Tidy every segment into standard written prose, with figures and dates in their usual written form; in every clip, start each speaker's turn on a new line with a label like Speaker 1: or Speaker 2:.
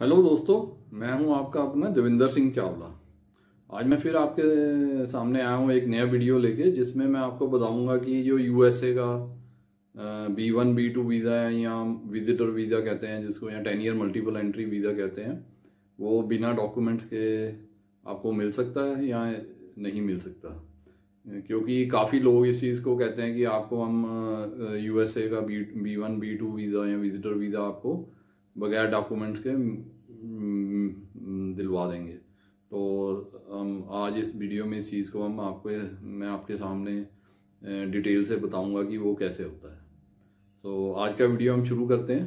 Speaker 1: Hello दोस्तों, मैं हूं आपका अपना देविंदर सिंह चावला। आज मैं फिर आपके सामने आया हूं एक नया वीडियो लेके, जिसमें मैं आपको बताऊंगा कि जो यूएसए का B1 B2 वीज़ा है या विजिटर वीज़ा कहते हैं, जिसको या 10 ईयर मल्टीपल एंट्री वीज़ा कहते हैं, वो बिना डॉक्यूमेंट्स के आपको मिल सकता है या नहीं मिल सकता। क्योंकि काफ़ी लोग इस चीज़ को कहते हैं कि आपको हम यूएसए का B1 B2 वीज़ा या विजिटर वीज़ा आपको बगैर डॉक्यूमेंट्स के दिलवा देंगे। तो हम आज इस वीडियो में इस चीज़ को मैं आपके सामने डिटेल से बताऊंगा कि वो कैसे होता है। तो आज का वीडियो हम शुरू करते हैं।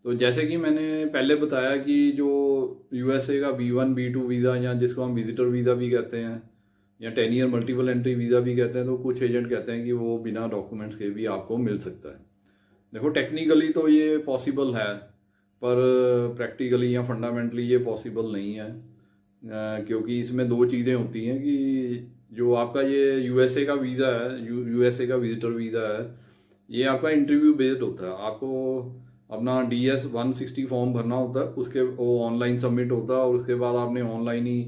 Speaker 1: तो जैसे कि मैंने पहले बताया कि जो यूएसए का B1 B2 वीज़ा या जिसको हम विजिटर वीज़ा भी कहते हैं या 10 ईयर मल्टीपल एंट्री वीज़ा भी कहते हैं, तो कुछ एजेंट कहते हैं कि वो बिना डॉक्यूमेंट्स के भी आपको मिल सकता है। देखो, टेक्निकली तो ये पॉसिबल है, पर प्रैक्टिकली या फंडामेंटली ये पॉसिबल नहीं है। क्योंकि इसमें दो चीज़ें होती हैं कि जो आपका ये यूएसए का वीज़ा है, यूएसए का विजिटर वीज़ा है, ये आपका इंटरव्यू बेस्ड होता है। आपको अपना DS 160 फॉर्म भरना होता है, उसके वो ऑनलाइन सबमिट होता है और उसके बाद आपने ऑनलाइन ही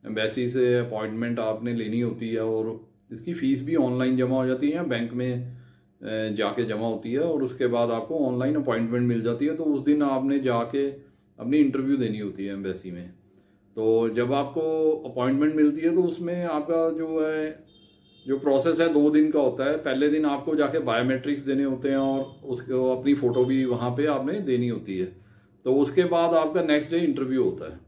Speaker 1: एम्बेसी से अपॉइंटमेंट आपने लेनी होती है और इसकी फ़ीस भी ऑनलाइन जमा हो जाती है या बैंक में जाके जमा होती है और उसके बाद आपको ऑनलाइन अपॉइंटमेंट मिल जाती है। तो उस दिन आपने जाके अपनी इंटरव्यू देनी होती है एम्बेसी में। तो जब आपको अपॉइंटमेंट मिलती है तो उसमें आपका जो प्रोसेस है 2 दिन का होता है। पहले दिन आपको जाके बायोमेट्रिक्स देने होते हैं और उसको अपनी फ़ोटो भी वहाँ पे आपने देनी होती है। तो उसके बाद आपका नेक्स्ट डे इंटरव्यू होता है।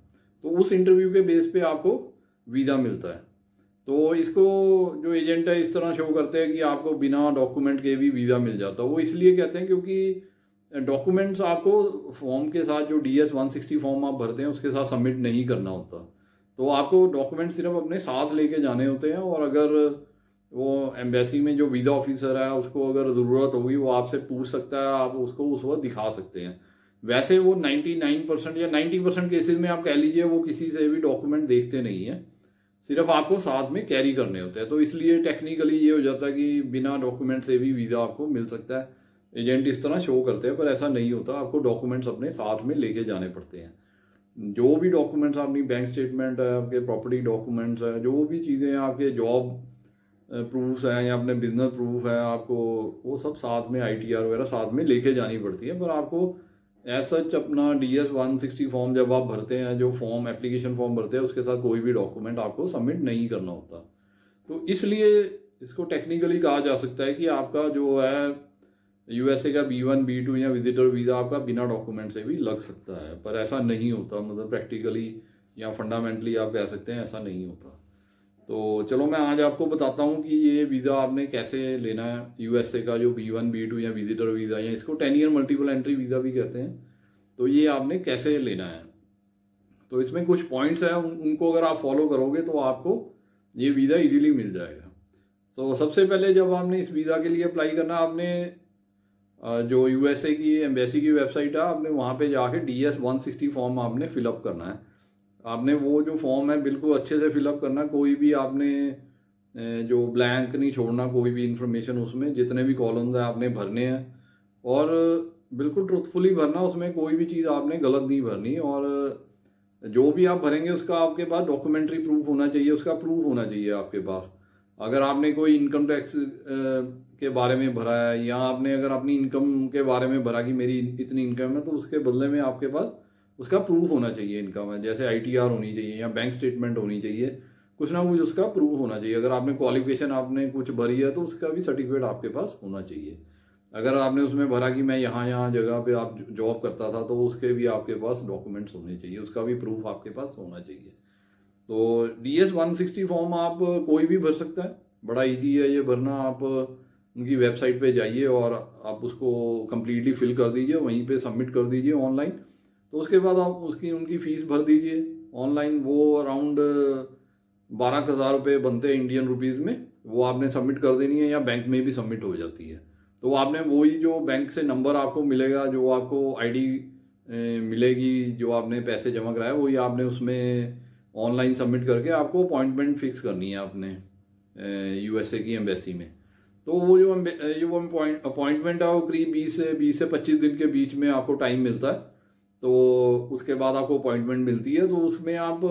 Speaker 1: तो उस इंटरव्यू के बेस पे आपको वीज़ा मिलता है। तो इसको जो एजेंट है इस तरह शो करते हैं कि आपको बिना डॉक्यूमेंट के भी वीज़ा मिल जाता है। वो इसलिए कहते हैं क्योंकि डॉक्यूमेंट्स आपको फॉर्म के साथ, जो DS 160 फॉर्म आप भरते हैं उसके साथ सबमिट नहीं करना होता। तो आपको डॉक्यूमेंट सिर्फ अपने साथ लेके जाने होते हैं और अगर वो एम्बेसी में जो वीज़ा ऑफिसर है उसको अगर ज़रूरत होगी वो आपसे पूछ सकता है, आप उसको उस वक्त दिखा सकते हैं। वैसे वो 99% या 90% केसेस में आप कह लीजिए वो किसी से भी डॉक्यूमेंट देखते नहीं है, सिर्फ आपको साथ में कैरी करने होते हैं। तो इसलिए टेक्निकली ये हो जाता है कि बिना डॉक्यूमेंट से भी वीज़ा आपको मिल सकता है। एजेंट इस तरह शो करते हैं, पर ऐसा नहीं होता। आपको डॉक्यूमेंट्स अपने साथ में लेके जाने पड़ते हैं। जो भी डॉक्यूमेंट्स, अपनी बैंक स्टेटमेंट है, आपके प्रॉपर्टी डॉक्यूमेंट्स है, जो भी चीज़ें हैं, आपके जॉब प्रूफ्स हैं या अपने बिजनेस प्रूफ है, आपको वो सब साथ में ITR वगैरह साथ में लेके जानी पड़ती है। पर आपको एज सच अपना DS 160 फॉर्म जब आप भरते हैं, जो फॉर्म एप्लीकेशन फॉर्म भरते हैं, उसके साथ कोई भी डॉक्यूमेंट आपको सबमिट नहीं करना होता। तो इसलिए इसको टेक्निकली कहा जा सकता है कि आपका जो है यूएसए का B1 B2 या विजिटर वीज़ा आपका बिना डॉक्यूमेंट से भी लग सकता है। पर ऐसा नहीं होता, मतलब प्रैक्टिकली या फंडामेंटली आप कह सकते हैं ऐसा नहीं होता। तो चलो मैं आज आपको बताता हूँ कि ये वीज़ा आपने कैसे लेना है। यूएसए का जो B1 B2 या विजिटर वीज़ा या इसको 10 ईयर मल्टीपल एंट्री वीज़ा भी कहते हैं, तो ये आपने कैसे लेना है। तो इसमें कुछ पॉइंट्स हैं, उनको अगर आप फॉलो करोगे तो आपको ये वीज़ा इजीली मिल जाएगा। तो सबसे पहले जब आपने इस वीज़ा के लिए अप्लाई करना, आपने जो यूएसए की एम्बेसी की वेबसाइट है, आपने वहाँ पे जाके DS 160 फॉर्म आपने फिलअप करना है। आपने वो जो फॉर्म है बिल्कुल अच्छे से फिलअप करना, कोई भी आपने जो ब्लैंक नहीं छोड़ना, कोई भी इंफॉर्मेशन उसमें जितने भी कॉलम्स हैं आपने भरने हैं और बिल्कुल ट्रुथफुली भरना। उसमें कोई भी चीज़ आपने गलत नहीं भरनी और जो भी आप भरेंगे उसका आपके पास डॉक्यूमेंट्री प्रूफ होना चाहिए, उसका प्रूफ होना चाहिए आपके पास। अगर आपने कोई इनकम टैक्स के बारे में भरा है या आपने अगर अपनी इनकम के बारे में भरा कि मेरी इतनी इनकम है, तो उसके बदले में आपके पास उसका प्रूफ होना चाहिए इनकम है। जैसे ITR होनी चाहिए या बैंक स्टेटमेंट होनी चाहिए, कुछ ना कुछ उसका प्रूफ होना चाहिए। अगर आपने क्वालिफिकेशन आपने कुछ भरी है तो उसका भी सर्टिफिकेट आपके पास होना चाहिए। अगर आपने उसमें भरा कि मैं यहाँ जगह पे आप जॉब करता था, तो उसके भी आपके पास डॉक्यूमेंट्स होने चाहिए, उसका भी प्रूफ आपके पास होना चाहिए। तो DS 160 फॉर्म आप कोई भी भर सकता है, बड़ा ईजी है ये भरना। आप उनकी वेबसाइट पे जाइए और आप उसको कम्प्लीटली फिल कर दीजिए, वहीं पे सबमिट कर दीजिए ऑनलाइन। तो उसके बाद आप उनकी फ़ीस भर दीजिए ऑनलाइन। वो अराउंड 12,000 रुपये बनते हैं इंडियन रुपीज़ में। वो आपने सबमिट कर देनी है या बैंक में भी सबमिट हो जाती है। तो आपने वही जो बैंक से नंबर आपको मिलेगा, जो आपको ID मिलेगी, जो आपने पैसे जमा कराए, वही आपने उसमें ऑनलाइन सबमिट करके आपको अपॉइंटमेंट फिक्स करनी है अपने यूएसए की एम्बेसी में। तो वो जो अपॉइंटमेंट है वो करीब 20 से 25 दिन के बीच में आपको टाइम मिलता है। तो उसके बाद आपको अपॉइंटमेंट मिलती है, तो उसमें आप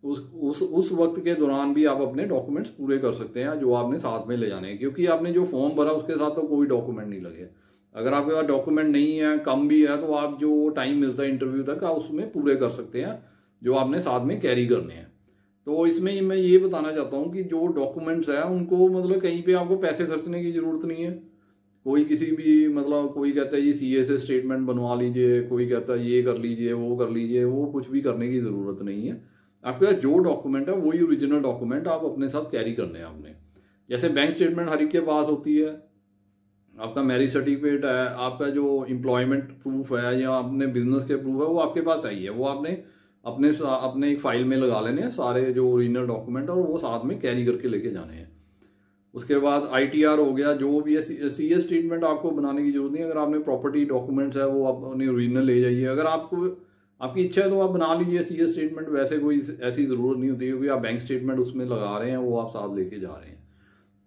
Speaker 1: उस वक्त के दौरान भी आप अपने डॉक्यूमेंट्स पूरे कर सकते हैं जो आपने साथ में ले जाने हैं, क्योंकि आपने जो फॉर्म भरा उसके साथ तो कोई डॉक्यूमेंट नहीं लगे। अगर आपके पास डॉक्यूमेंट नहीं है, कम भी है, तो आप जो टाइम मिलता है इंटरव्यू तक आप उसमें पूरे कर सकते हैं जो आपने साथ में कैरी करने हैं। तो इसमें मैं ये बताना चाहता हूँ कि जो डॉक्यूमेंट्स है उनको मतलब कहीं पे आपको पैसे खर्चने की ज़रूरत नहीं है। कोई किसी भी मतलब कोई कहता है ये CA से स्टेटमेंट बनवा लीजिए, कोई कहता है ये कर लीजिए, वो कर लीजिए, वो कुछ भी करने की ज़रूरत नहीं है। आपके पास जो डॉक्यूमेंट है वही ओरिजिनल डॉक्यूमेंट आप अपने साथ कैरी करने हैं आपने। जैसे बैंक स्टेटमेंट हर एक के पास होती है, आपका मैरिज सर्टिफिकेट है, आपका जो एम्प्लॉयमेंट प्रूफ है या अपने बिजनेस के प्रूफ है वो आपके पास आई है, वो आपने अपने एक फाइल में लगा लेने हैं सारे जो ओरिजिनल डॉक्यूमेंट, और वो साथ में कैरी करके लेके जाने हैं। उसके बाद ITR हो गया, जो भी है CS स्टेटमेंट आपको बनाने की जरूरत नहीं। अगर आपने प्रॉपर्टी डॉक्यूमेंट्स है वो आप अपने ओरिजिनल ले जाइए। अगर आपकी इच्छा है तो आप बना लीजिए CS स्टेटमेंट, वैसे कोई ऐसी ज़रूरत नहीं होती क्योंकि आप बैंक स्टेटमेंट उसमें लगा रहे हैं, वो आप साथ लेके जा रहे हैं,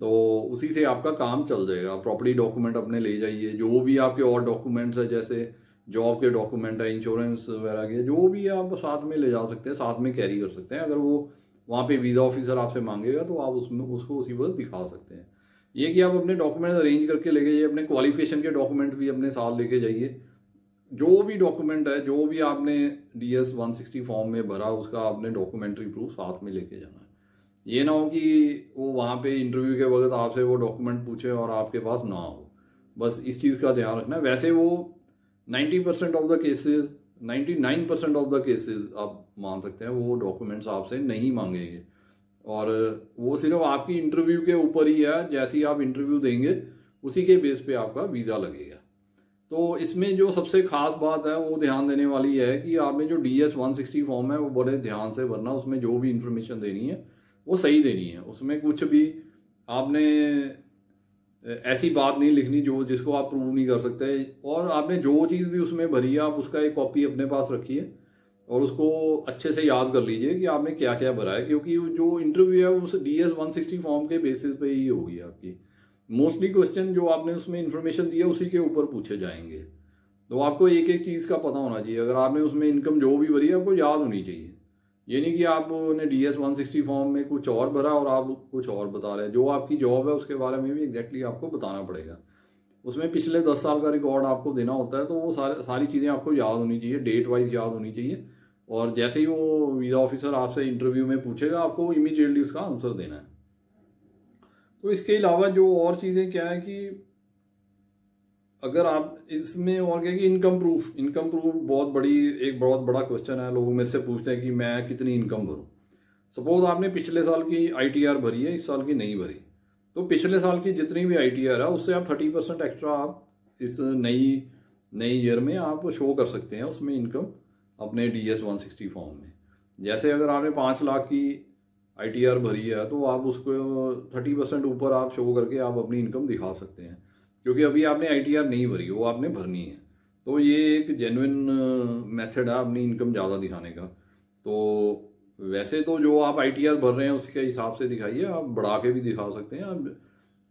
Speaker 1: तो उसी से आपका काम चल जाएगा। प्रॉपर्टी डॉक्यूमेंट अपने ले जाइए, जो भी आपके और डॉक्यूमेंट्स है जैसे जॉब के डॉक्यूमेंट है, इंश्योरेंस वगैरह के, जो भी आप साथ में ले जा सकते हैं, साथ में कैरी कर सकते हैं। अगर वो वहाँ पे वीज़ा ऑफिसर आपसे मांगेगा तो आप उसमें उसको उसी वक्त दिखा सकते हैं। ये कि आप अपने डॉक्यूमेंट अरेंज करके लेके जाइए, अपने क्वालिफिकेशन के डॉक्यूमेंट भी अपने साथ लेके जाइए। जो भी डॉक्यूमेंट है, जो भी आपने DS 160 फॉर्म में भरा, उसका आपने डॉक्यूमेंट्री प्रूफ साथ में लेके जाना है। ये ना हो कि वो वहाँ पे इंटरव्यू के वक्त आपसे वो डॉक्यूमेंट पूछे और आपके पास ना हो, बस इस चीज़ का ध्यान रखना है। वैसे वो 90% of the cases, 99% of the cases आप मान सकते हैं वो डॉक्यूमेंट्स आपसे नहीं मांगेंगे, और वो सिर्फ आपकी इंटरव्यू के ऊपर ही है। जैसे ही आप इंटरव्यू देंगे उसी के बेस पे आपका वीज़ा लगेगा। तो इसमें जो सबसे खास बात है वो ध्यान देने वाली है कि आपने जो DS 160 फॉर्म है वो बड़े ध्यान से भरना। उसमें जो भी इंफॉर्मेशन देनी है वो सही देनी है। उसमें कुछ भी आपने ऐसी बात नहीं लिखनी जिसको आप प्रूव नहीं कर सकते, और आपने जो चीज़ भी उसमें भरी है आप उसका एक कॉपी अपने पास रखिए और उसको अच्छे से याद कर लीजिए कि आपने क्या क्या भरा है, क्योंकि जो इंटरव्यू है उस DS 160 फॉर्म के बेसिस पे ही होगी आपकी। मोस्टली क्वेश्चन जो आपने उसमें इन्फॉर्मेशन दिया उसी के ऊपर पूछे जाएंगे, तो आपको एक एक चीज़ का पता होना चाहिए। अगर आपने उसमें इनकम जो भी भरी है आपको याद होनी चाहिए। ये नहीं कि आपने DS 160 फॉर्म में कुछ और भरा और आप कुछ और बता रहे हैं। जो आपकी जॉब है उसके बारे में भी एग्जैक्टली आपको बताना पड़ेगा। उसमें पिछले 10 साल का रिकॉर्ड आपको देना होता है, तो वो सारी चीज़ें आपको याद होनी चाहिए, डेट वाइज याद होनी चाहिए। और जैसे ही वो वीज़ा ऑफिसर आपसे इंटरव्यू में पूछेगा आपको इमीडिएटली उसका आंसर देना है। तो इसके अलावा जो और चीज़ें क्या है कि अगर आप इसमें और क्या कि इनकम प्रूफ बहुत बड़ा क्वेश्चन है। लोग मेरे से पूछते हैं कि मैं कितनी इनकम भरूं। सपोज आपने पिछले साल की ITR भरी है, इस साल की नहीं भरी, तो पिछले साल की जितनी भी ITR है उससे आप 30% एक्स्ट्रा आप इस नई ईयर में आप शो कर सकते हैं उसमें इनकम अपने DS 160 फॉर्म में। जैसे अगर आपने 5 लाख की ITR भरी है तो आप उसको 30% ऊपर आप शो करके आप अपनी इनकम दिखा सकते हैं, क्योंकि अभी आपने ITR नहीं भरी, वो आपने भरनी है। तो ये एक जेन्युइन मेथड है अपनी इनकम ज़्यादा दिखाने का। तो वैसे तो जो आप ITR भर रहे हैं उसके हिसाब से दिखाइए, आप बढ़ा के भी दिखा सकते हैं। आप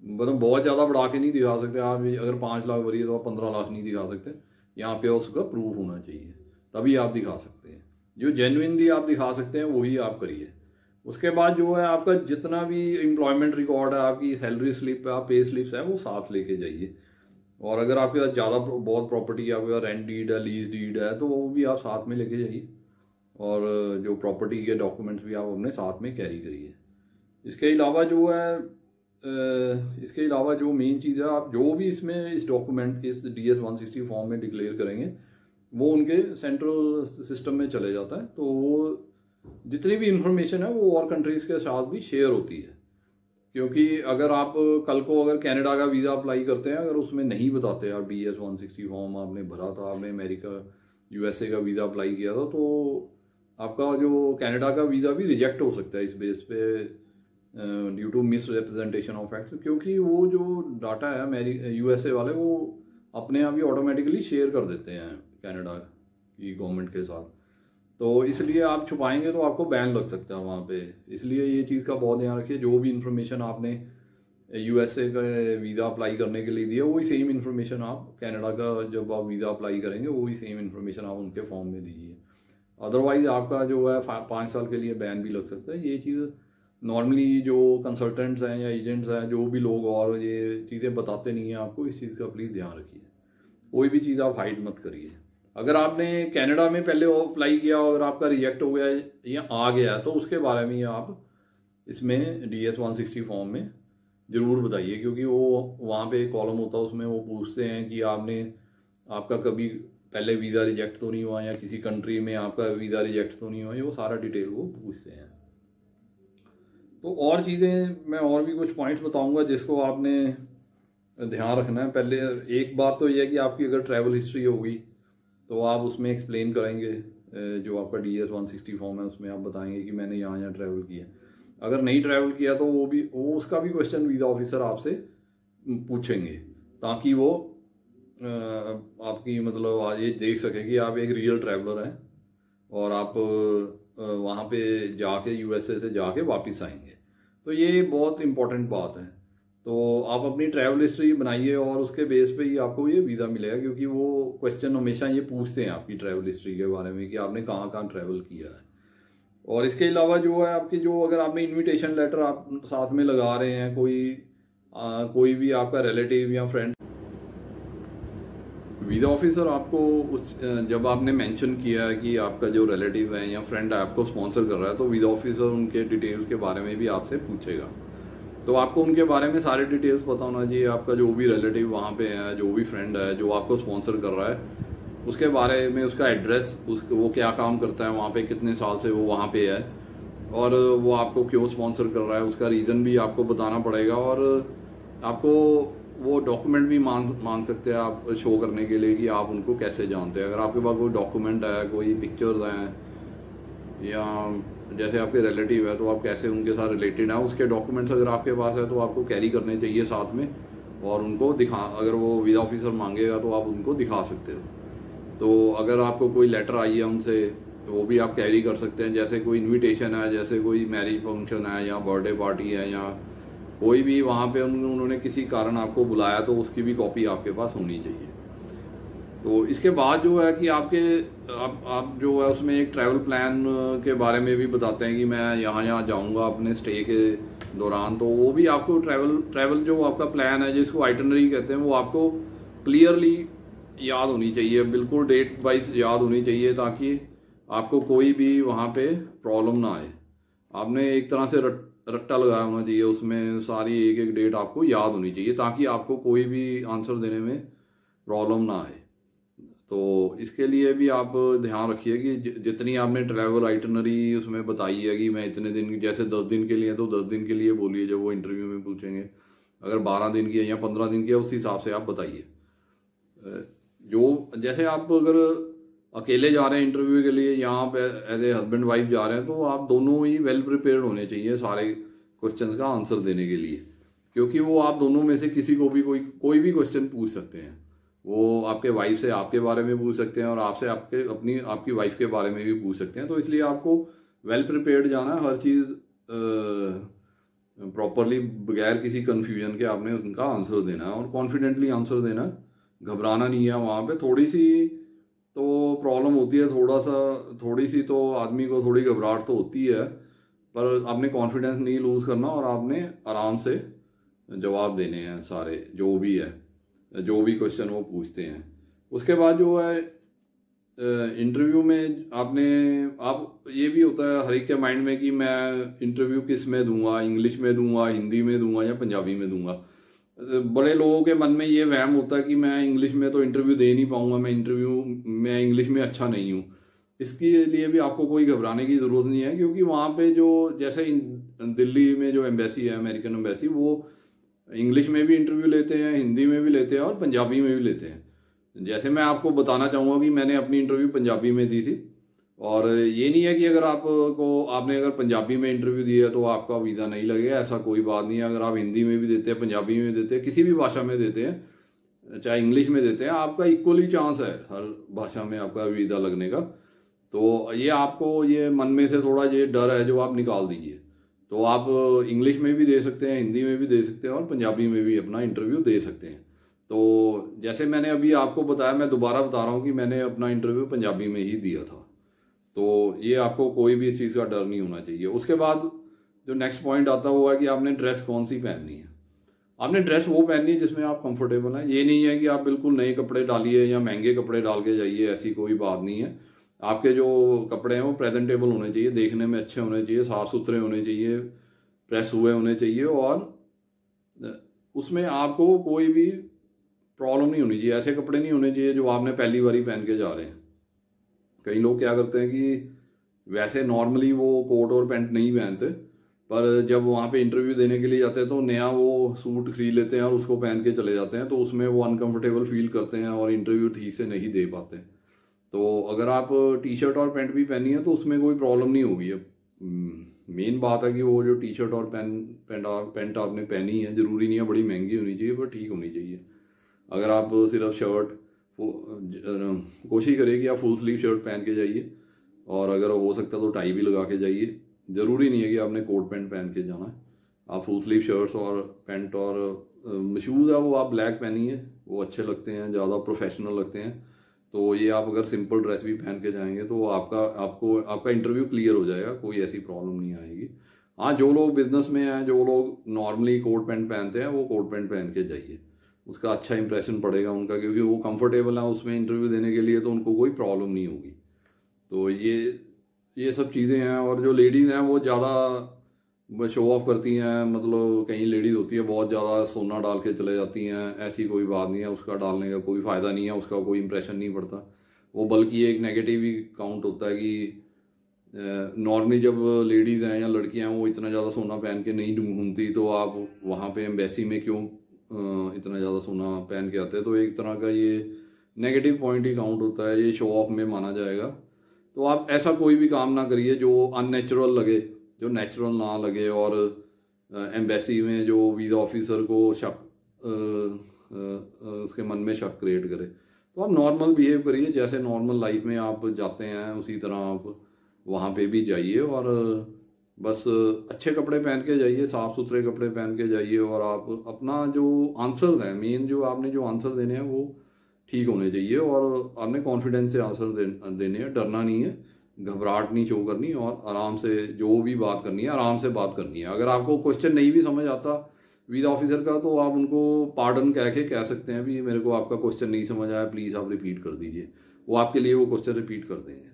Speaker 1: मतलब बहुत ज़्यादा बढ़ा के नहीं दिखा सकते। आप अगर 5 लाख भरी है तो आप 15 लाख नहीं दिखा सकते। यहाँ पे उसका प्रूफ होना चाहिए, तभी आप दिखा सकते हैं। जो जेन्युइनली आप दिखा सकते हैं वही आप करिए। उसके बाद जो है आपका जितना भी एम्प्लॉयमेंट रिकॉर्ड है, आपकी सैलरी स्लिप है, पे स्लिप्स है, वो साथ लेके जाइए। और अगर आपके पास बहुत प्रॉपर्टी है, आपके पास रेंट डीड है, लीज डीड है, तो वो भी आप साथ में लेके जाइए। और जो प्रॉपर्टी के डॉक्यूमेंट्स भी आप अपने साथ में कैरी करिए। इसके अलावा जो मेन चीज़ है, आप जो भी इस डॉक्यूमेंट इस DS 160 फॉर्म में डिक्लेयर करेंगे वो उनके सेंट्रल सिस्टम में चले जाता है। तो वो जितनी भी इंफॉर्मेशन है वो और कंट्रीज़ के साथ भी शेयर होती है। क्योंकि अगर आप कल को अगर कनाडा का वीज़ा अप्लाई करते हैं, अगर उसमें नहीं बताते आप DS 160 फॉर्म आपने भरा था, आपने अमेरिका USA का वीज़ा अप्लाई किया था, तो आपका जो कनाडा का वीज़ा भी रिजेक्ट हो सकता है इस बेस पे due to misrepresentation of facts. क्योंकि वो जो डाटा है USA वाले वो अपने आप ही ऑटोमेटिकली शेयर कर देते हैं कनाडा की गवर्नमेंट के साथ। तो इसलिए आप छुपाएंगे तो आपको बैन लग सकता है वहाँ पे। इसलिए ये चीज़ का बहुत ध्यान रखिए। जो भी इंफॉर्मेशन आपने यूएसए का वीज़ा अप्लाई करने के लिए दिया, वही सेम इन्फॉर्मेशन आप कनाडा का जब आप वीज़ा अप्लाई करेंगे वही सेम इन्फॉर्मेशन आप उनके फॉर्म में दीजिए। अदरवाइज़ आपका जो है 5 साल के लिए बैन भी लग सकता है। ये चीज़ नॉर्मली जो कंसल्टेंट्स हैं या एजेंट्स हैं, जो भी लोग और ये चीज़ें बताते नहीं हैं आपको, इस चीज़ का प्लीज़ ध्यान रखिए। कोई भी चीज़ आप हाइड मत करिए। अगर आपने कनाडा में पहले अप्लाई किया और आपका रिजेक्ट हो गया या आ गया तो उसके बारे में आप इसमें DS-160 फॉर्म में ज़रूर बताइए, क्योंकि वो वहाँ पे एक कॉलम होता है, उसमें वो पूछते हैं कि आपका कभी पहले वीज़ा रिजेक्ट तो नहीं हुआ या किसी कंट्री में आपका वीज़ा रिजेक्ट तो नहीं हुआ, ये वो सारा डिटेल वो पूछते हैं। तो और चीज़ें मैं और भी कुछ पॉइंट्स बताऊंगा जिसको आपने ध्यान रखना है। पहले एक बात तो यह है कि आपकी अगर ट्रैवल हिस्ट्री होगी तो आप उसमें एक्सप्लेन करेंगे, जो आपका DS-160 फॉर्म है उसमें आप बताएंगे कि मैंने यहाँ यहाँ ट्रैवल किया। अगर नहीं ट्रैवल किया तो वो उसका भी क्वेश्चन वीज़ा ऑफिसर आपसे पूछेंगे, ताकि वो आपकी मतलब आज ये देख सके कि आप एक रियल ट्रैवलर हैं और आप वहाँ पे जाके यूएसए से जाके वापस आएंगे। तो ये बहुत इम्पोर्टेंट बात है। तो आप अपनी ट्रैवल हिस्ट्री बनाइए और उसके बेस पे ही आपको ये वीज़ा मिलेगा, क्योंकि वो क्वेश्चन हमेशा ये पूछते हैं आपकी ट्रैवल हिस्ट्री के बारे में कि आपने कहाँ कहाँ ट्रैवल किया है। और इसके अलावा जो है आपकी जो अगर आपने इनविटेशन लेटर आप साथ में लगा रहे हैं, कोई भी आपका रिलेटिव या फ्रेंड, वीज़ा ऑफिसर आपको जब आपने मेंशन किया है कि आपका जो रिलेटिव है या फ्रेंड है आपको स्पॉन्सर कर रहा है, तो वीज़ा ऑफिसर उनके डिटेल्स के बारे में भी आपसे पूछेगा। तो आपको उनके बारे में सारे डिटेल्स पता होना चाहिए। आपका जो भी रिलेटिव वहाँ पे है, जो भी फ्रेंड है जो आपको स्पॉन्सर कर रहा है, उसके बारे में, उसका एड्रेस, वो क्या काम करता है वहाँ पे, कितने साल से वो वहाँ पे है और वो आपको क्यों स्पॉन्सर कर रहा है, उसका रीज़न भी आपको बताना पड़ेगा। और आपको वो डॉक्यूमेंट भी मांग सकते हैं आप शो करने के लिए कि आप उनको कैसे जानते हैं। अगर आपके पास कोई डॉक्यूमेंट है, कोई पिक्चर्स हैं, या जैसे आपके रिलेटिव है तो आप कैसे उनके साथ रिलेटेड हैं, उसके डॉक्यूमेंट्स अगर आपके पास है तो आपको कैरी करने चाहिए साथ में, और उनको अगर वो वीज़ा ऑफिसर मांगेगा तो आप उनको दिखा सकते हो। तो अगर आपको कोई लेटर आई है उनसे तो वो भी आप कैरी कर सकते हैं। जैसे कोई इन्विटेशन है, जैसे कोई मैरिज फंक्शन है या बर्थडे पार्टी है या कोई भी वहाँ पे उन्होंने किसी कारण आपको बुलाया, तो उसकी भी कॉपी आपके पास होनी चाहिए। तो इसके बाद जो है कि आप जो है उसमें एक ट्रैवल प्लान के बारे में भी बताते हैं कि मैं यहाँ जाऊँगा अपने स्टे के दौरान। तो वो भी आपको ट्रैवल जो आपका प्लान है, जिसको आइटनरी कहते हैं, वो आपको क्लियरली याद होनी चाहिए, बिल्कुल डेट वाइज याद होनी चाहिए, ताकि आपको कोई भी वहाँ पे प्रॉब्लम ना आए। आपने एक तरह से रट्टा लगाया होना चाहिए, उसमें सारी एक एक डेट आपको याद होनी चाहिए, ताकि आपको कोई भी आंसर देने में प्रॉब्लम ना आए। तो इसके लिए भी आप ध्यान रखिए कि जितनी आपने ट्रैवल आइटनरी उसमें बताई है कि मैं इतने दिन, जैसे 10 दिन के लिए तो 10 दिन के लिए बोलिए जब वो इंटरव्यू में पूछेंगे। अगर 12 दिन की है या 15 दिन की है, उस हिसाब से आप बताइए। जो जैसे आप अगर अकेले जा रहे हैं इंटरव्यू के लिए, यहाँ पे एज ए हस्बैंड वाइफ जा रहे हैं, तो आप दोनों ही वेल प्रिपेयर्ड होने चाहिए सारे क्वेश्चंस का आंसर देने के लिए, क्योंकि वो आप दोनों में से किसी को भी कोई भी क्वेश्चन पूछ सकते हैं। वो आपके वाइफ से आपके बारे में पूछ सकते हैं और आपसे आपकी वाइफ के बारे में भी पूछ सकते हैं। तो इसलिए आपको वेल प्रिपेयर्ड जाना है, हर चीज़ प्रॉपरली बगैर किसी कन्फ्यूजन के आपने उनका आंसर देना है और कॉन्फिडेंटली आंसर देना है। घबराना नहीं है। वहाँ पे थोड़ी सी तो प्रॉब्लम होती है, थोड़ी सी तो आदमी को थोड़ी घबराहट तो होती है, पर आपने कॉन्फिडेंस नहीं लूज़ करना और आपने आराम से जवाब देने हैं सारे, जो भी है, जो भी क्वेश्चन वो पूछते हैं। उसके बाद जो है इंटरव्यू में आप ये भी होता है हर एक के माइंड में कि मैं इंटरव्यू किस में दूंगा, इंग्लिश में दूंगा, हिंदी में दूंगा या पंजाबी में दूंगा। बड़े लोगों के मन में ये वहम होता है कि मैं इंग्लिश में तो इंटरव्यू दे नहीं पाऊंगा, मैं इंग्लिश में अच्छा नहीं हूँ। इसके लिए भी आपको कोई घबराने की ज़रूरत नहीं है, क्योंकि वहाँ पे जो जैसे दिल्ली में जो एम्बेसी है, अमेरिकन एम्बेसी, वो इंग्लिश में भी इंटरव्यू लेते हैं, हिंदी में भी लेते हैं और पंजाबी में भी लेते हैं। जैसे मैं आपको बताना चाहूँगा कि मैंने अपनी इंटरव्यू पंजाबी में दी थी, और ये नहीं है कि अगर आपने अगर पंजाबी में इंटरव्यू दिया तो आपका वीज़ा नहीं लगेगा, ऐसा कोई बात नहीं है। अगर आप हिंदी में भी देते हैं, पंजाबी में देते हैं, किसी भी भाषा में देते हैं, चाहे इंग्लिश में देते हैं, आपका इक्वली चांस है हर भाषा में आपका वीज़ा लगने का। तो ये आपको ये मन में से थोड़ा ये डर है जो आप निकाल दीजिए। तो आप इंग्लिश में भी दे सकते हैं, हिंदी में भी दे सकते हैं और पंजाबी में भी अपना इंटरव्यू दे सकते हैं। तो जैसे मैंने अभी आपको बताया, मैं दोबारा बता रहा हूँ कि मैंने अपना इंटरव्यू पंजाबी में ही दिया था। तो ये आपको कोई भी इस चीज़ का डर नहीं होना चाहिए। उसके बाद जो नेक्स्ट पॉइंट आता है वो है कि आपने ड्रेस कौन सी पहननी है। आपने ड्रेस वो पहननी है जिसमें आप कंफर्टेबल हैं। ये नहीं है कि आप बिल्कुल नए कपड़े डालिए या महंगे कपड़े डाल के जाइए, ऐसी कोई बात नहीं है। आपके जो कपड़े हैं वो प्रेजेंटेबल होने चाहिए, देखने में अच्छे होने चाहिए, साफ़ सुथरे होने चाहिए, प्रेस हुए होने चाहिए, और उसमें आपको कोई भी प्रॉब्लम नहीं होनी चाहिए। ऐसे कपड़े नहीं होने चाहिए जो आपने पहली बार ही पहन के जा रहे हैं। कई लोग क्या करते हैं कि वैसे नॉर्मली वो कोट और पैंट नहीं पहनते, पर जब वहाँ पे इंटरव्यू देने के लिए जाते हैं तो नया वो सूट खरीद लेते हैं और उसको पहन के चले जाते हैं, तो उसमें वो अनकंफर्टेबल फील करते हैं और इंटरव्यू ठीक से नहीं दे पाते। तो अगर आप टी शर्ट और पैंट भी पहनी है तो उसमें कोई प्रॉब्लम नहीं होगी। मेन बात है कि वो जो टी शर्ट और पैंट आपने पहनी है, ज़रूरी नहीं है बड़ी महंगी होनी चाहिए, पर ठीक होनी चाहिए। अगर आप सिर्फ शर्ट, कोशिश करिए कि आप फुल स्लीव शर्ट पहन के जाइए, और अगर हो सकता है तो टाई भी लगा के जाइए। ज़रूरी नहीं है कि आपने कोट पैंट पहन के जाना है। आप फुल स्लीव शर्ट्स और पैंट, और शूज़ है वो आप ब्लैक पहनिए, वो अच्छे लगते हैं, ज़्यादा प्रोफेशनल लगते हैं। तो ये आप अगर सिंपल ड्रेस भी पहन के जाएंगे तो आपका इंटरव्यू क्लियर हो जाएगा, कोई ऐसी प्रॉब्लम नहीं आएगी। हाँ, जो लोग बिजनेस में हैं, जो लोग नॉर्मली कोट पैंट पहनते हैं, वो कोट पैंट पहन के जाइए, उसका अच्छा इंप्रेशन पड़ेगा उनका, क्योंकि वो कंफर्टेबल है उसमें इंटरव्यू देने के लिए, तो उनको कोई प्रॉब्लम नहीं होगी। तो ये सब चीज़ें हैं। और जो लेडीज़ हैं वो ज़्यादा शो ऑफ करती हैं, मतलब कई लेडीज़ होती है बहुत ज़्यादा सोना डाल के चले जाती हैं। ऐसी कोई बात नहीं है, उसका डालने का कोई फ़ायदा नहीं है, उसका कोई इंप्रेशन नहीं पड़ता। वो बल्कि एक नेगेटिव ही काउंट होता है कि नॉर्मली जब लेडीज़ हैं या लड़कियां हैं वो इतना ज़्यादा सोना पहन के नहीं घूमती, तो आप वहाँ पे एम्बेसी में क्यों इतना ज़्यादा सोना पहन के आते हैं। तो एक तरह का ये नेगेटिव पॉइंट ही काउंट होता है, ये शो ऑफ में माना जाएगा। तो आप ऐसा कोई भी काम ना करिए जो अननेचुरल लगे, जो नेचुरल ना लगे, और एम्बेसी में जो वीज़ा ऑफिसर को शक उसके मन में शक क्रिएट करे। तो आप नॉर्मल बिहेव करिए, जैसे नॉर्मल लाइफ में आप जाते हैं उसी तरह आप वहाँ पे भी जाइए, और बस अच्छे कपड़े पहन के जाइए, साफ़ सुथरे कपड़े पहन के जाइए, और आप अपना जो आंसर हैं, मेन जो आपने जो आंसर देने हैं वो ठीक होने चाहिए, और आपने कॉन्फिडेंस से आंसर देने हैं। डरना नहीं है, घबराहट नहीं शो करनी, और आराम से जो भी बात करनी है आराम से बात करनी है। अगर आपको क्वेश्चन नहीं भी समझ आता वीज़ा ऑफिसर का, तो आप उनको पार्डन कह सकते हैं भी मेरे को आपका क्वेश्चन नहीं समझ आया, प्लीज़ आप रिपीट कर दीजिए। वो आपके लिए वो क्वेश्चन रिपीट कर देंगे।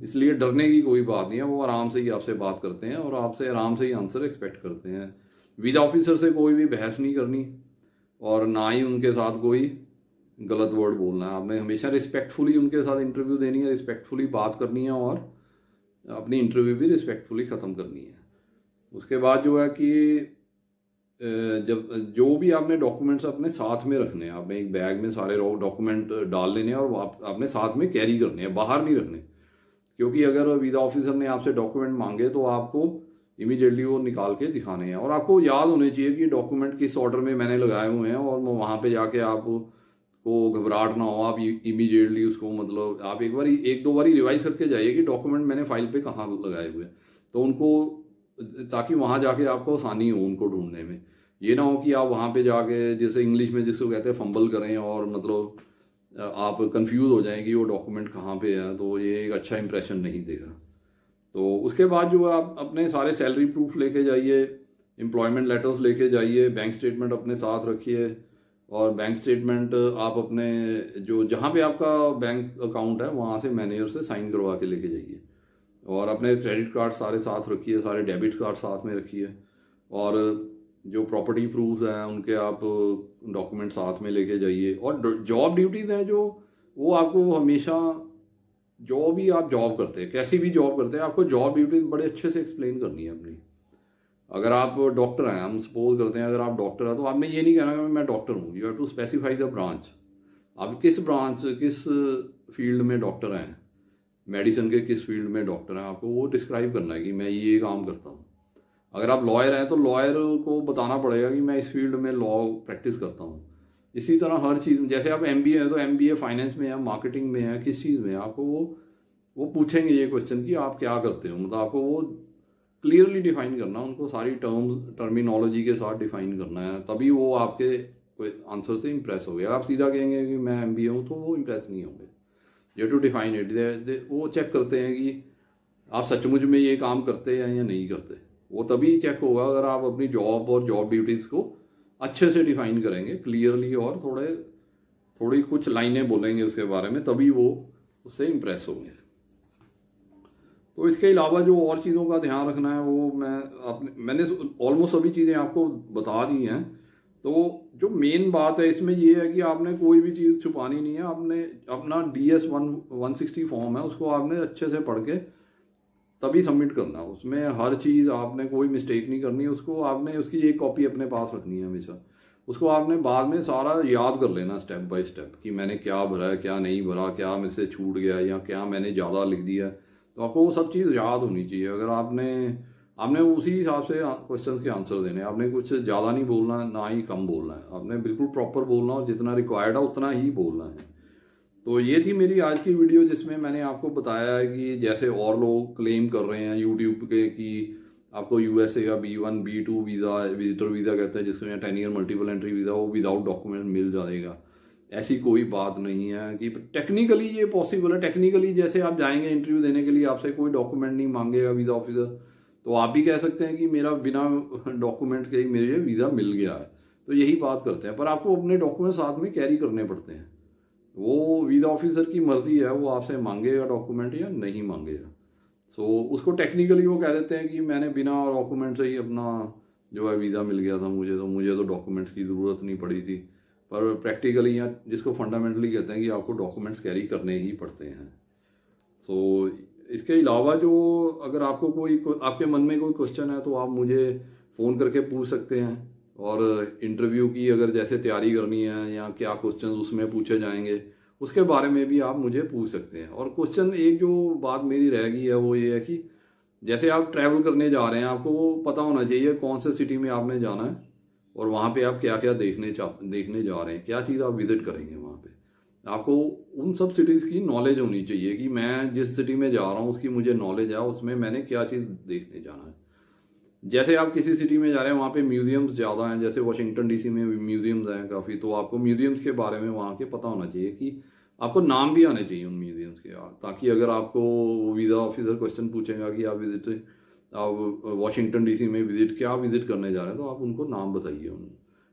Speaker 1: इसलिए डरने की कोई बात नहीं है, वो आराम से ही आपसे बात करते हैं और आपसे आराम से ही आंसर एक्सपेक्ट करते हैं। वीज़ा ऑफिसर से कोई भी बहस नहीं करनी, और ना ही उनके साथ कोई गलत वर्ड बोलना है। आपने हमेशा रिस्पेक्टफुली उनके साथ इंटरव्यू देनी है, रिस्पेक्टफुली बात करनी है, और अपनी इंटरव्यू भी रिस्पेक्टफुली ख़त्म करनी है। उसके बाद जो है कि जब जो भी आपने डॉक्यूमेंट्स अपने साथ में रखने हैं, आपने एक बैग में सारे डॉक्यूमेंट डाल लेने हैं और आपने साथ में कैरी करने हैं, बाहर नहीं रखने। क्योंकि अगर वीज़ा ऑफिसर ने आपसे डॉक्यूमेंट मांगे तो आपको इमीडिएटली वो निकाल के दिखाने हैं, और आपको याद होने चाहिए कि डॉक्यूमेंट किस ऑर्डर में मैंने लगाए हुए हैं, और वहाँ पे जाके आपको घबराहट ना हो, आप इमीडिएटली उसको, मतलब आप एक दो बार रिवाइज करके जाइए कि डॉक्यूमेंट मैंने फाइल पे कहाँ लगाए हुए हैं, तो उनको, ताकि वहाँ जाके आपको आसानी हो उनको ढूंढने में। ये ना हो कि आप वहाँ पे जाके, जैसे इंग्लिश में जिसको कहते हैं फंबल करें, और मतलब आप कंफ्यूज हो जाएं कि वो डॉक्यूमेंट कहाँ पे है, तो ये एक अच्छा इंप्रेशन नहीं देगा। तो उसके बाद जो आप अपने सारे सैलरी प्रूफ लेके जाइए, एम्प्लॉयमेंट लेटर्स लेके जाइए, बैंक स्टेटमेंट अपने साथ रखिए, और बैंक स्टेटमेंट आप अपने जो जहाँ पे आपका बैंक अकाउंट है वहाँ से मैनेजर से साइन करवा के लेके जाइए, और अपने क्रेडिट कार्ड सारे साथ रखिए, सारे डेबिट कार्ड साथ में रखिए, और जो प्रॉपर्टी प्रूफ्स हैं उनके आप डॉक्यूमेंट साथ में लेके जाइए। और जॉब ड्यूटीज़ हैं जो, वो आपको हमेशा, जो भी आप जॉब करते हैं, कैसी भी जॉब करते हैं, आपको जॉब ड्यूटीज़ बड़े अच्छे से एक्सप्लेन करनी है अपनी। अगर आप डॉक्टर हैं, हम सपोज करते हैं अगर आप डॉक्टर हैं, तो आपने ये नहीं कहना कि मैं डॉक्टर हूँ। You have to specify the branch, आप किस फील्ड में डॉक्टर हैं, मेडिसिन के किस फील्ड में डॉक्टर हैं, आपको वो डिस्क्राइब करना है कि मैं ये काम करता हूँ। अगर आप लॉयर हैं तो लॉयर को बताना पड़ेगा कि मैं इस फील्ड में लॉ प्रैक्टिस करता हूँ। इसी तरह हर चीज़, जैसे आप MBA है तो MBA फाइनेंस में है, मार्केटिंग में है, किस चीज़ में, आपको वो पूछेंगे ये क्वेश्चन कि आप क्या करते हो, मतलब आपको वो क्लियरली डिफाइन करना, उनको सारी टर्मिनोलॉजी के साथ डिफाइन करना है, तभी वो आपके कोई आंसर से इम्प्रेस हो गया। आप सीधा कहेंगे कि मैं MBA हूँ तो वो इम्प्रेस नहीं होंगे। You to define it. वो चेक करते हैं कि आप सचमुच में ये काम करते हैं या नहीं करते। वो तभी चेक होगा अगर आप अपनी जॉब और जॉब ड्यूटीज़ को अच्छे से डिफाइन करेंगे क्लियरली, और थोड़ी कुछ लाइनें बोलेंगे उसके बारे में, तभी वो उससे इम्प्रेस होंगे। तो इसके अलावा जो और चीज़ों का ध्यान रखना है वो मैंने ऑलमोस्ट सभी चीज़ें आपको बता दी हैं। तो जो मेन बात है इसमें ये है कि आपने कोई भी चीज़ छुपानी नहीं है। आपने अपना DS 160 फॉर्म है, उसको आपने अच्छे से पढ़ के तभी सबमिट करना। उसमें हर चीज़ आपने कोई मिस्टेक नहीं करनी। उसको आपने उसकी एक कॉपी अपने पास रखनी है हमेशा। उसको आपने बाद में सारा याद कर लेना स्टेप बाय स्टेप कि मैंने क्या भरा है, क्या नहीं भरा, क्या मेरे से छूट गया या क्या मैंने ज़्यादा लिख दिया। तो आपको वो सब चीज़ याद होनी चाहिए। अगर आपने उसी हिसाब से क्वेश्चंस के आंसर देने। आपने कुछ ज़्यादा नहीं बोलना, ना ही कम बोलना है। आपने बिल्कुल प्रॉपर बोलना और जितना रिक्वायर्ड है उतना ही बोलना है। तो ये थी मेरी आज की वीडियो, जिसमें मैंने आपको बताया है कि जैसे और लोग क्लेम कर रहे हैं यूट्यूब के कि आपको USA का B1 B2 visa, visitor visa कहते हैं जिसमें 10 ईयर मल्टीपल एंट्री वीज़ा, वो विदाउट डॉक्यूमेंट मिल जाएगा। ऐसी कोई बात नहीं है कि टेक्निकली ये पॉसिबल है। टेक्निकली जैसे आप जाएंगे इंटरव्यू देने के लिए, आपसे कोई डॉक्यूमेंट नहीं मांगेगा वीज़ा ऑफिसर, तो आप भी कह सकते हैं कि मेरा बिना डॉक्यूमेंट्स के ही मेरे वीज़ा मिल गया है। तो यही बात करते हैं, पर आपको अपने डॉक्यूमेंट साथ में कैरी करने पड़ते हैं। वो वीज़ा ऑफिसर की मर्जी है, वो आपसे मांगेगा डॉक्यूमेंट या नहीं मांगेगा। सो उसको टेक्निकली वो कह देते हैं कि मैंने बिना डॉक्यूमेंट से ही अपना जो है वीज़ा मिल गया था, मुझे तो डॉक्यूमेंट्स की ज़रूरत नहीं पड़ी थी। पर प्रैक्टिकली या जिसको फंडामेंटली कहते हैं कि आपको डॉक्यूमेंट्स कैरी करने ही पड़ते हैं। सो इसके अलावा जो अगर आपको आपके मन में कोई क्वेश्चन है तो आप मुझे फ़ोन करके पूछ सकते हैं। और इंटरव्यू की अगर जैसे तैयारी करनी है या क्या क्वेश्चन उसमें पूछे जाएंगे उसके बारे में भी आप मुझे पूछ सकते हैं। और क्वेश्चन एक जो बात मेरी रह गई है वो ये है कि जैसे आप ट्रैवल करने जा रहे हैं, आपको वो पता होना चाहिए कौन से सिटी में आपने जाना है और वहाँ पे आप क्या क्या देखने जा रहे हैं, क्या चीज़ आप विजिट करेंगे वहाँ पे। आपको उन सब सिटीज़ की नॉलेज होनी चाहिए कि मैं जिस सिटी में जा रहा हूँ उसकी मुझे नॉलेज है, उसमें मैंने क्या चीज़ देखने जाना है। जैसे आप किसी सिटी में जा रहे हैं वहाँ पे म्यूजियम्स ज़्यादा हैं, जैसे वाशिंगटन DC में म्यूजियम्स हैं काफ़ी, तो आपको म्यूजियम्स के बारे में वहाँ के पता होना चाहिए कि आपको नाम भी आने चाहिए उन म्यूजियम्स के, ताकि अगर आपको वीज़ा ऑफिसर क्वेश्चन पूछेगा कि आप वाशिंगटन DC में क्या विजिट करने जा रहे हैं, तो आप उनको नाम बताइए उन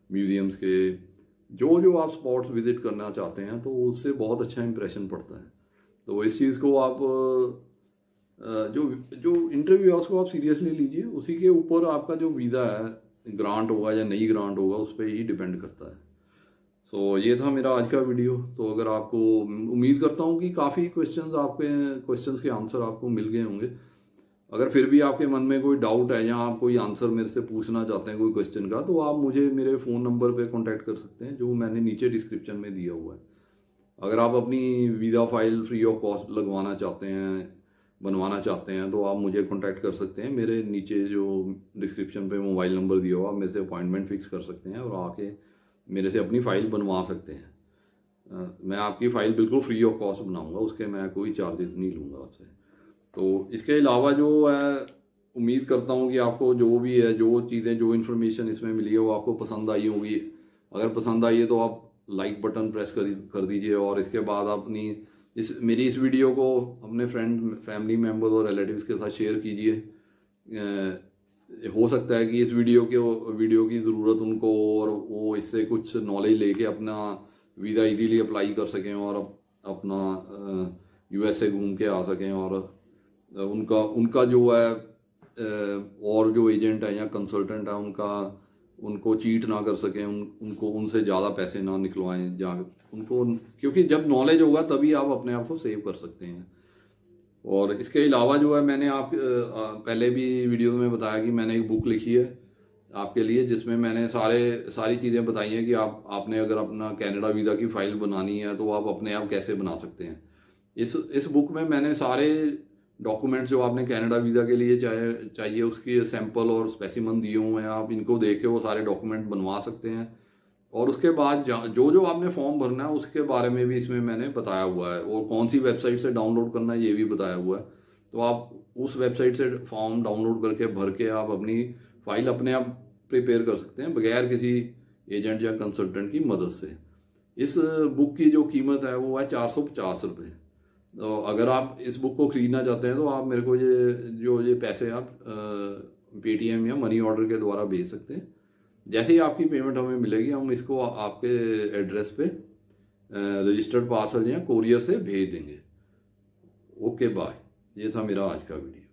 Speaker 1: म्यूजियम्स के, जो आप स्पॉट्स विजिट करना चाहते हैं, तो उससे बहुत अच्छा इंप्रेशन पड़ता है। तो इस चीज़ को आप जो इंटरव्यू है उसको आप सीरियसली लीजिए। उसी के ऊपर आपका जो वीज़ा है ग्रांट होगा या नहीं ग्रांट होगा उस पर ही डिपेंड करता है। सो ये था मेरा आज का वीडियो। तो अगर आपको, उम्मीद करता हूँ कि काफ़ी क्वेश्चंस के आंसर आपको मिल गए होंगे। अगर फिर भी आपके मन में कोई डाउट है या आप कोई आंसर मेरे से पूछना चाहते हैं कोई क्वेश्चन का, तो आप मुझे मेरे फ़ोन नंबर पे कांटेक्ट कर सकते हैं जो मैंने नीचे डिस्क्रिप्शन में दिया हुआ है। अगर आप अपनी visa file free of cost बनवाना चाहते हैं तो आप मुझे कांटेक्ट कर सकते हैं। मेरे नीचे जो डिस्क्रिप्शन पे मोबाइल नंबर दिया हुआ, आप मेरे से अपॉइंटमेंट फिक्स कर सकते हैं और आके मेरे से अपनी फ़ाइल बनवा सकते हैं। मैं आपकी फ़ाइल बिल्कुल फ्री ऑफ कॉस्ट बनाऊंगा, उसके मैं कोई चार्जेस नहीं लूँगा आपसे। तो इसके अलावा जो है, उम्मीद करता हूँ कि आपको जो भी है, जो चीज़ें, जो इन्फॉर्मेशन इसमें मिली है वो आपको पसंद आई होगी। अगर पसंद आई है तो आप लाइक बटन प्रेस कर दीजिए और इसके बाद अपनी मेरी इस वीडियो को अपने फ्रेंड, फैमिली मेम्बर्स और रिलेटिव्स के साथ शेयर कीजिए। हो सकता है कि इस वीडियो की ज़रूरत उनको, और वो इससे कुछ नॉलेज लेके अपना वीज़ा इजीली अप्लाई कर सकें और अपना USA घूम के आ सकें। और उनका जो है और जो एजेंट है या कंसल्टेंट है उनको चीट ना कर सकें, उनको उनसे ज़्यादा पैसे ना निकलवाएं उनको, क्योंकि जब नॉलेज होगा तभी आप अपने आप को सेव कर सकते हैं। और इसके अलावा जो है, मैंने पहले भी वीडियो में बताया कि मैंने एक बुक लिखी है आपके लिए, जिसमें मैंने सारी चीज़ें बताई हैं कि आपने अगर अपना कनाडा वीज़ा की फ़ाइल बनानी है तो आप अपने आप कैसे बना सकते हैं। इस बुक में मैंने सारे डॉक्यूमेंट्स जो आपने कनाडा वीज़ा के लिए चाहिए उसकी सैंपल और स्पेसिमन दिए हुए हैं। आप इनको देख के वो सारे डॉक्यूमेंट बनवा सकते हैं। और उसके बाद जो आपने फॉर्म भरना है उसके बारे में भी इसमें मैंने बताया हुआ है, और कौन सी वेबसाइट से डाउनलोड करना है ये भी बताया हुआ है। तो आप उस वेबसाइट से फॉर्म डाउनलोड करके भर के आप अपनी फाइल अपने आप प्रिपेयर कर सकते हैं बगैर किसी एजेंट या कंसल्टेंट की मदद से। इस बुक की जो कीमत है वो है 450 रुपये। तो अगर आप इस बुक को ख़रीदना चाहते हैं तो आप मेरे को ये पैसे आप पेटीएम या मनी ऑर्डर के द्वारा भेज सकते हैं। जैसे ही आपकी पेमेंट हमें मिलेगी हम इसको आपके एड्रेस पे रजिस्टर्ड पार्सल या कोरियर से भेज देंगे। Okay bye. ये था मेरा आज का वीडियो।